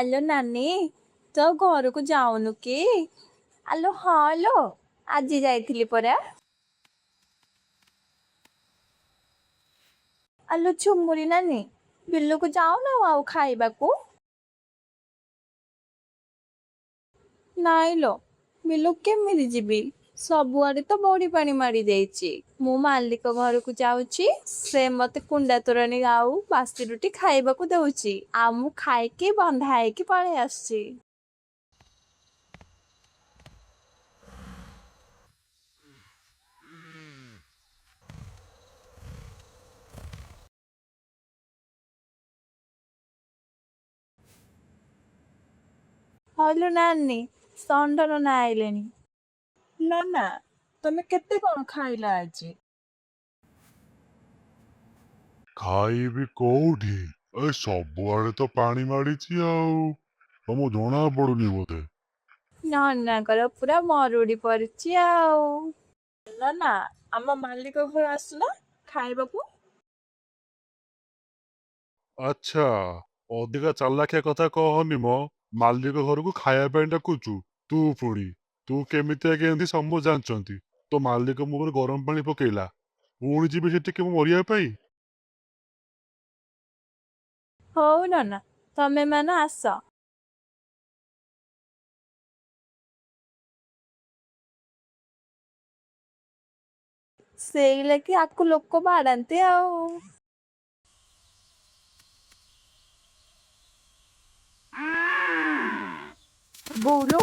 ଆଲୋ ନାନୀ, ତୋ ଘରକୁ ଯାଉନୁ କି? ଆଲୋ ହଁ ଲୋ, ଆଜି ଯାଇଥିଲି ପରା। ଆଲୋ ଝୁମୁରି ନାନୀ, ବିଲକୁ ଯାଉନ ଆଉ ଖାଇବାକୁ? ନାଇଁ ଲୋ, ବିଲକୁ କେମିତି ଯିବି? ସବୁଆଡେ ତ ବଢି ପାଣି ମାଡି ଯାଇଛି। ମୁଁ ମାଲିକ ଘରକୁ ଯାଉଛି, ସେ ମତେ କୁଣ୍ଡା ତୋରାଣୀ ଆଉ ବାସି ରୁଟି ଖାଇବାକୁ ଦଉଛି। ଆଉ ମୁଁ ଖାଇକି ବନ୍ଧା ହେଇକି ପଳେଇ ଆସୁଛି। ହଇଲୋ ନାନୀ, ଷଣ୍ଢ ନନା ଆଇଲେଣି। ନା ନା, ତମେ କେତେ କଣ ଖାଇଲା ଆଜି? ଖାଇବି କୋଉଠି? ଏ ସବୁଆଡେ ତ ପାଣି ମାଡିଛି ଆଉ। ତମକୁ ଜଣା ପଡୁନି ବୋଧେ? ନନାଙ୍କର ପୁରା ମରୁଡି ପଡିଛି ଆଉ। ନା, ଆମ ମାଲିକ ଘର ଆସୁନ ଖାଇବାକୁ। ଆଚ୍ଛା, ଅଧିକା ଚାଲାଖିଆ କଥା କହନି ମ। ମାଲିକ ଘରକୁ ଖାଇବା ପାଇଁ ଡାକୁଛୁ। ତୁ କେମିତିଆ କେମିତି ସମସ୍ତେ ଜାଣିଛନ୍ତି। ତୋ ମାଲିକ ମୁହଁରେ ଗରମ ପାଣି ପକେଇଲା। ପୁଣି ଯିବି ସେଠିକି ମୁଁ ମରିବା ପାଇଁ? ହଉ ନନା, ତମେ ମାନେ ଆସ। ସେଇ ଲାଗି ଆକୁ ଲୋକ ବାଡାନ୍ତି ଆଉ। ବୋଉଲୋ,